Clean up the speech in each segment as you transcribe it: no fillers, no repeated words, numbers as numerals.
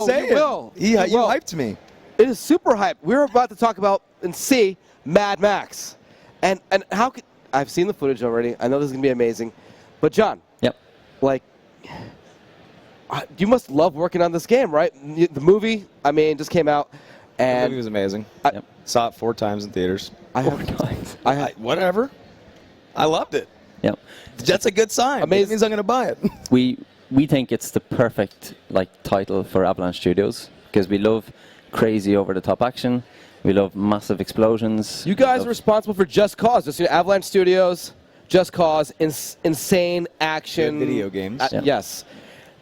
Say you will. You You will. hyped me. It is super hype. We're about to talk about and see Mad Max. And how could... I've seen the footage already. I know this is going to be amazing. But, John. Yep. Like, you must love working on this game, right? The movie, I mean, just came out. And The movie was amazing. Yep. Saw it 4 times in theaters. Whatever. I loved it. Yep. That's a good sign. Amazing. It means I'm going to buy it. We think it's the perfect title for Avalanche Studios because we love crazy over-the-top action. We love massive explosions. You guys are responsible for Just Cause. Just Avalanche Studios, Just Cause, insane action. Good video games. Yeah. Yes.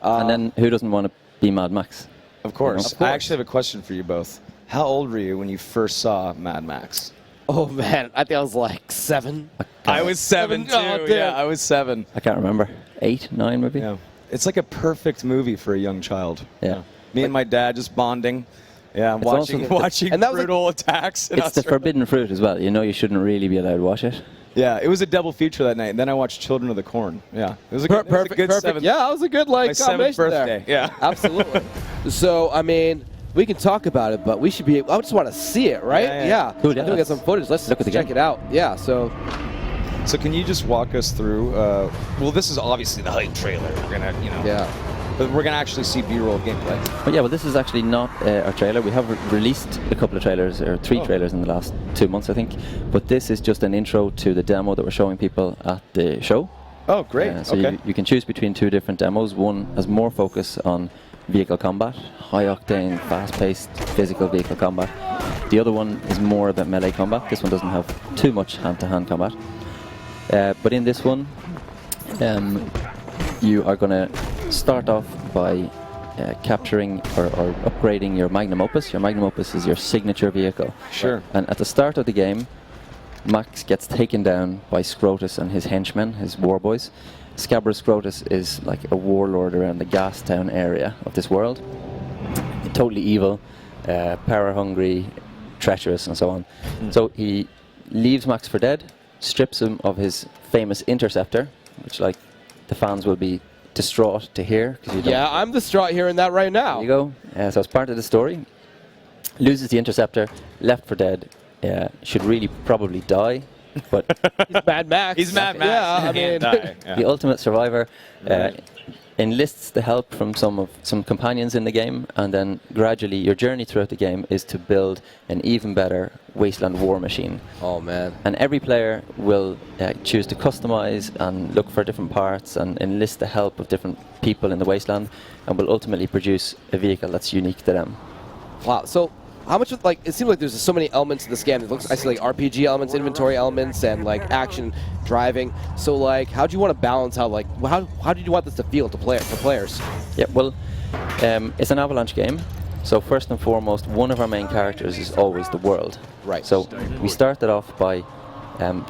And then who doesn't want to be Mad Max? Of course. Of course. I actually have a question for you both. How old were you when you first saw Mad Max? Oh, man. I think I was like 7. I was 7 too. Oh, dude. Yeah, I was 7. I can't remember. 8, 9 maybe? Yeah. It's like a perfect movie for a young child. Yeah. Me and my dad just bonding. Yeah, It's watching and that was brutal attacks. in It's the Australia. forbidden fruit as well. You know you shouldn't really be allowed to watch it. Yeah, it was a double feature that night. And then I watched Children of the Corn. Yeah, it was a good, Perfect. seventh. Yeah, that was a good My 7th combination birthday. there. Yeah, Absolutely. So, I mean, we can talk about it, but we should be... I just want to see it, right? Yeah. Cool, I think we got let's some footage. Let's look at the check game. it out. Yeah, so... So can you just walk us through? Well, this is obviously the hype trailer. We're gonna, Yeah. but we're gonna actually see B-roll gameplay. But yeah, well, this is actually not our trailer. We have released a couple of trailers, or 3 trailers in the last 2 months, I think. But this is just an intro to the demo that we're showing people at the show. Oh, great. So okay. you can choose between 2 different demos. One has more focus on vehicle combat, high-octane, fast-paced physical vehicle combat. The other one is more about melee combat. This one doesn't have too much hand-to-hand combat. But in this one, you are going to start off by capturing or upgrading your Magnum Opus. Your Magnum Opus is your signature vehicle. Sure. And at the start of the game, Max gets taken down by Scrotus and his henchmen, his war boys. Scabrous Scrotus is like a warlord around the Gastown area of this world. Totally evil, power-hungry, treacherous, and so on. So he leaves Max for dead, strips him of his famous interceptor, which the fans will be distraught to hear. Yeah, I'm distraught hearing that right now. There you go. So it's part of the story. Loses the interceptor, left for dead. Should really probably die, but He's Mad Max. He's Mad Max. Yeah, I He mean... can't die. Yeah. the ultimate survivor Right. enlists the help from some companions in the game, and then gradually your journey throughout the game is to build an even better wasteland war machine. Oh, man. And every player will choose to customize and look for different parts and enlist the help of different people in the wasteland, and will ultimately produce a vehicle that's unique to them. Wow. So, how much of, it seems like there's so many elements to this game. It looks, I see RPG elements, inventory elements, and action, driving. So, how do you want to balance how did you want this to feel for players? Yeah, well, it's an Avalanche game, so first and foremost, one of our main characters is always the world. Right. So we started off by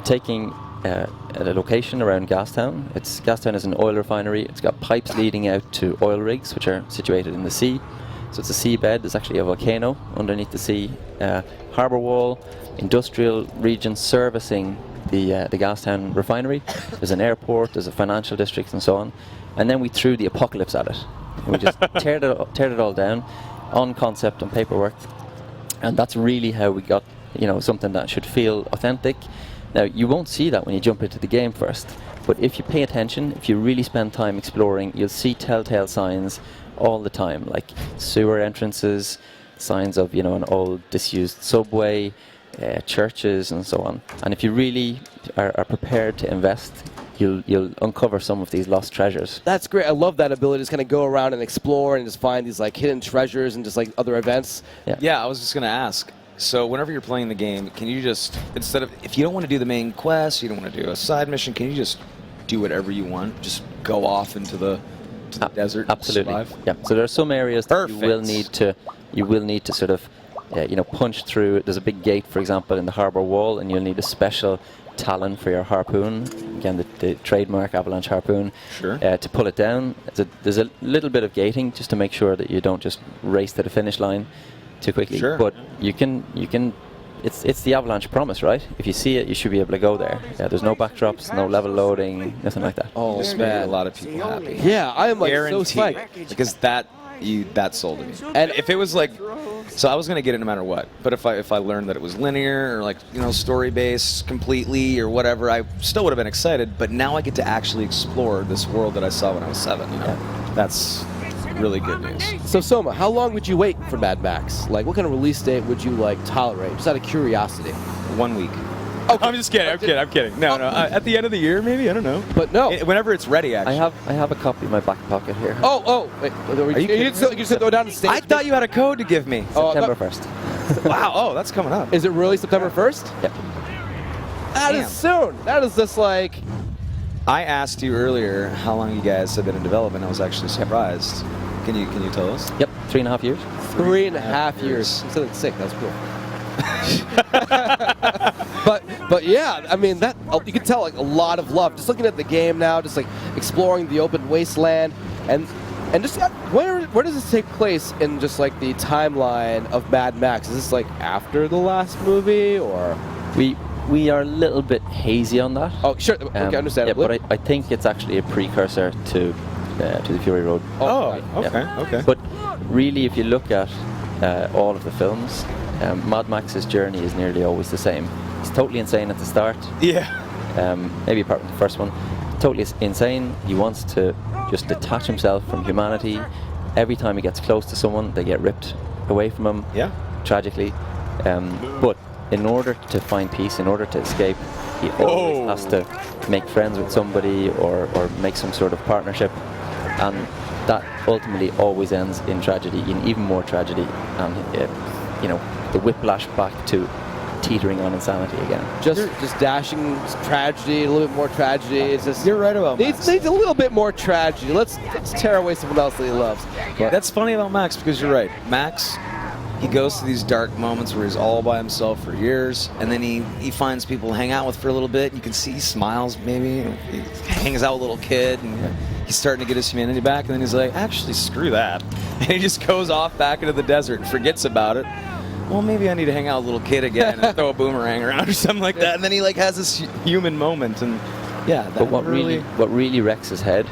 taking a location around Gastown. Gastown is an oil refinery. It's got pipes leading out to oil rigs, which are situated in the sea. So it's a seabed. There's actually a volcano underneath the sea. Harbour wall, industrial region servicing the Gastown refinery. There's an airport, there's a financial district, and so on. And then we threw the apocalypse at it. And we just teared it all down on concept and paperwork. And that's really how we got something that should feel authentic. Now, you won't see that when you jump into the game first. But if you pay attention, if you really spend time exploring, you'll see telltale signs all the time, like sewer entrances, signs of an old disused subway, churches, and so on. And if you really are prepared to invest, you'll uncover some of these lost treasures. That's great. I love that ability to just kind of go around and explore and just find these hidden treasures and just other events. Yeah, I was just gonna ask. So whenever you're playing the game, can you just, instead of, if you don't want to do the main quest, you don't want to do a side mission, can you just do whatever you want? Just go off into the desert. Absolutely. And survive? Yeah. So there are some areas that you will Perfect. need to sort of punch through. There's a big gate, for example, in the harbour wall, and you'll need a special talon for your harpoon. Again, the trademark Avalanche harpoon. Sure. To pull it down. There's a little bit of gating just to make sure that you don't just race to the finish line too quickly. Sure. But you can. It's the Avalanche promise, right? If you see it, you should be able to go there. Yeah, there's no backdrops, no level loading, nothing like that. Oh, This made a man. lot of people happy. Yeah, I am so Guaranteed. psyched. Because that that sold me. And- And if it was like, so I was gonna get it no matter what. But if I learned that it was linear or like story based completely or whatever, I still would have been excited. But now I get to actually explore this world that I saw when I was 7. That's really good news. So Soma, how long would you wait for Mad Max? Like, what kind of release date would you like tolerate? Just out of curiosity. 1 week. Okay. I'm just kidding. I'm kidding. No. At the end of the year, maybe. I don't know. But no. Whenever it's ready, actually. I have a copy in my back pocket here. Oh, wait. you kidding You just go down to stage. I thought you had a code to give me. Oh, September 1st. Wow. Oh, that's coming up. Is it really September 1st? Yep. That is soon. That is just like. I asked you earlier how long you guys have been in development. I was actually surprised. Can you tell us? Yep, 3.5 years. 3.5 years. I'm feeling sick. That was cool. but yeah, I mean that you can tell like a lot of love. Just looking at the game now, just like exploring the open wasteland, and just where does this take place in just like the timeline of Mad Max? Is this like after the last movie or? We are a little bit hazy on that. Oh sure, okay, Yeah, understandably. but I think it's actually a precursor to the Fury Road. Oh, right. okay. But really, if you look at all of the films, Mad Max's journey is nearly always the same. He's totally insane at the start. Yeah. Maybe apart from the first one, totally insane. He wants to just detach himself from humanity. Every time he gets close to someone, they get ripped away from him. Yeah. Tragically. But in order to find peace, in order to escape, he always has to make friends with somebody or make some sort of partnership. And that ultimately always ends in tragedy, in even more tragedy. And, the whiplash back to teetering on insanity again. Just dashing tragedy, a little bit more tragedy. It's just You're right about needs a little bit more tragedy. Let's tear away someone else that he loves. But That's funny about Max because you're right. Max, he goes to these dark moments where he's all by himself for years, and then he finds people to hang out with for a little bit. You can see he smiles maybe. He hangs out with a little kid, and he's starting to get his humanity back. And then he's like, actually, screw that. And he just goes off back into the desert and forgets about it. Well, maybe I need to hang out with a little kid again and throw a boomerang around or something like that. And then he like has this human moment, and yeah. But what really wrecks his head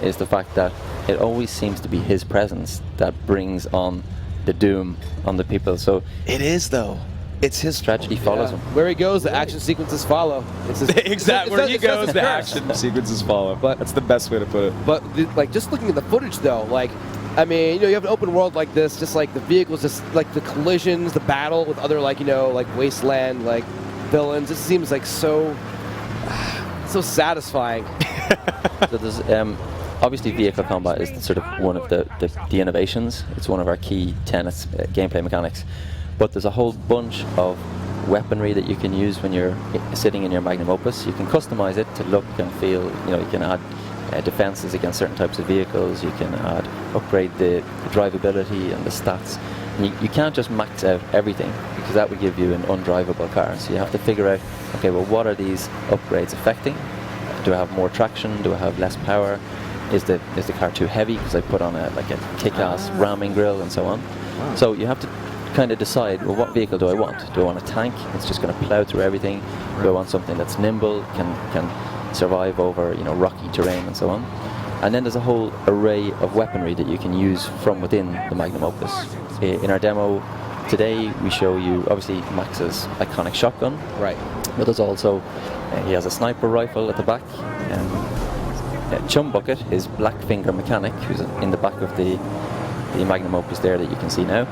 is the fact that it always seems to be his presence that brings on the doom on the people. So it is though. It's his tragedy follows him. where he goes, the action sequences follow. It's his, exactly where he it's just goes, his the curse. action sequences follow. But- That's the best way to put it. But like just looking at the footage though, like I mean, you have an open world like this, just like the vehicles, just like the collisions, the battle with other like wasteland like villains. It seems like so satisfying. So there's obviously vehicle combat is sort of one of the innovations. It's one of our key tenets, gameplay mechanics. But there's a whole bunch of weaponry that you can use when you're sitting in your magnum opus. You can customize it to look and feel. You can add defenses against certain types of vehicles. You can upgrade the drivability and the stats. And you can't just max out everything because that would give you an undrivable car. So you have to figure out, okay, well, what are these upgrades affecting? Do I have more traction? Do I have less power? Is the car too heavy because I put on a kick-ass ramming grille and so on? Wow. So you have to kind of decide, well, what vehicle do I want? Do I want a tank that's just going to plow through everything? Do I want something that's nimble, can survive over rocky terrain and so on? And then there's a whole array of weaponry that you can use from within the magnum opus. In our demo today, we show you obviously Max's iconic shotgun. Right. But there's also he has a sniper rifle at the back. Chum Bucket, his Blackfinger mechanic, who's in the back of the magnum opus there that you can see now.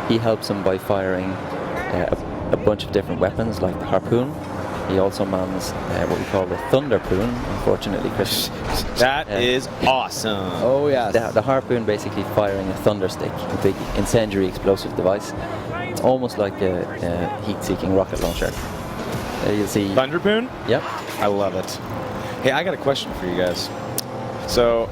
He helps him by firing a bunch of different weapons like the harpoon. He also mans what we call the Thunderpoon, unfortunately, Chris. That is awesome. Oh yes. The harpoon basically firing a thunderstick, a big incendiary explosive device. It's almost like a heat-seeking rocket launcher. You'll see. Thunderpoon? Yep. I love it. Hey, I got a question for you guys. So,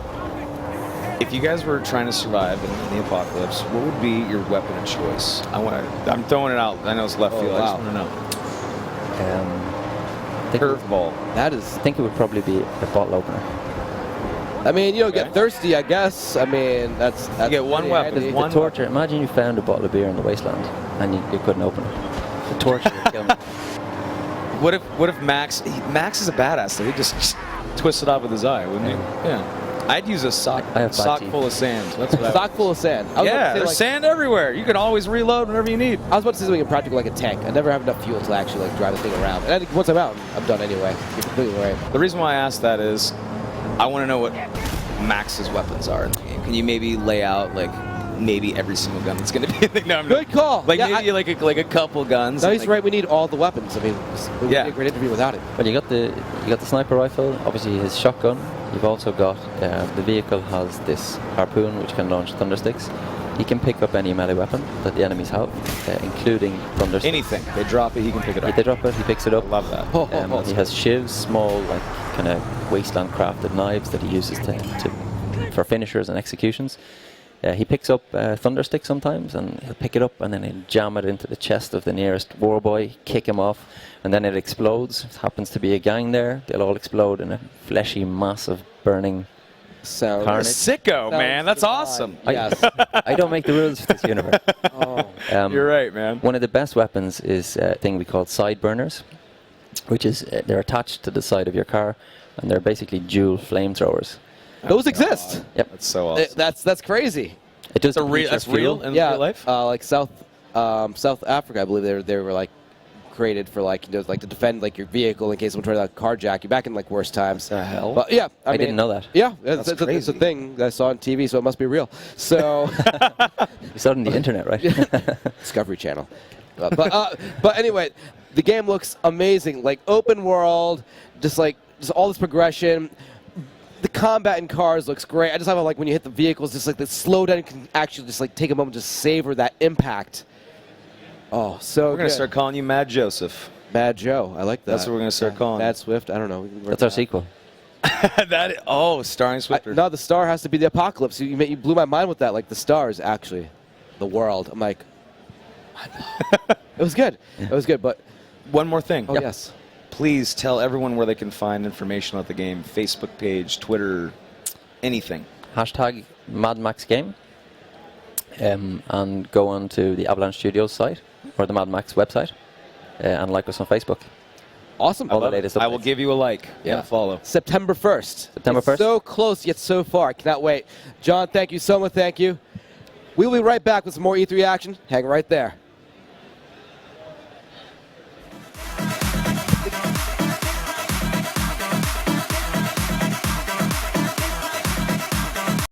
if you guys were trying to survive in the apocalypse, what would be your weapon of choice? I'm throwing it out. I know it's left field. I just want to know. Curveball. That is. I think it would probably be a bottle opener. I mean, Okay. get thirsty, I guess. I mean, that's You get one pretty weapon, handy. The torture. Imagine you found a bottle of beer in the wasteland and you couldn't open it. The torture would kill me. What if Max is a badass though? He just twists it off with his eye, wouldn't he? Yeah. I'd use a sock I have bad sock teeth. full of sand. That's what I Stock full of sand. I was about Yeah, to say, there's like, sand everywhere. You can always reload whenever you need. I was about to say something impractical like a tank. I never have enough fuel to actually like drive the thing around. And I think once I'm out, I'm done anyway. You're completely right. The reason why I asked that is I want to know what Max's weapons are in the game. Can you maybe lay out like maybe every single gun that's going to be in the game? No, I'm Good call. Like Yeah, maybe like a couple guns. No, and, he's like, right. We need all the weapons. I mean, we Yeah. would be a great interview without it. Well, you got the sniper rifle, obviously his shotgun. You've also got the vehicle has this harpoon which can launch thundersticks. He can pick up any melee weapon that the enemies have, including thundersticks. Anything. They drop it, he can pick it up. They drop it, he picks it up. Love that. He has shivs, small, like kind of wasteland crafted knives that he uses for finishers and executions. He picks up thunderstick sometimes, and he'll pick it up and then he'll jam it into the chest of the nearest war boy, kick him off, and then it explodes. It happens to be a gang there. They'll all explode in a fleshy mass of burning. Sounds You're a Carnage. sicko, man. That's awesome. Yes. I don't make the rules for this universe. You're right, man. One of the best weapons is a thing we call side burners, which is they're attached to the side of your car, and they're basically dual flamethrowers. Those exist. Yep. That's so awesome. That's crazy. It does That's real in real life? Like South Africa, I believe they were like created for like like to defend like your vehicle in case someone tried to carjack you back in like worse times. The hell? But yeah, I mean, didn't know that. Yeah, That's it's a crazy. thing that I saw on TV, so it must be real. So You saw it on the internet, right? Discovery Channel. But anyway, the game looks amazing. Like open world, just all this progression. The combat in cars looks great. I just love how like when you hit the vehicles, just like the slow down, you can actually just like take a moment to savor that impact. Oh, so We're going to good. start calling you Mad Joseph. Mad Joe. I like that. That's what we're going to start calling Mad Swift. I don't know. We can work That's our it out. sequel. Starring Swifter. No, the star has to be the apocalypse. You blew my mind with that. Like the stars, actually, the world. I'm like, it was good. It was good. But One more thing. oh yes, Please tell everyone where they can find information about the game. Facebook page, Twitter, anything. Hashtag MadMax Game. And go on to the Avalanche Studios site or the MadMax website and like us on Facebook. awesome. All the Love it. latest I will updates. give you a like and a follow. September 1st. September It's 1st. so close yet so far. I cannot wait. John, thank you. Soma, thank you. We'll be right back with some more E3 action. Hang right there.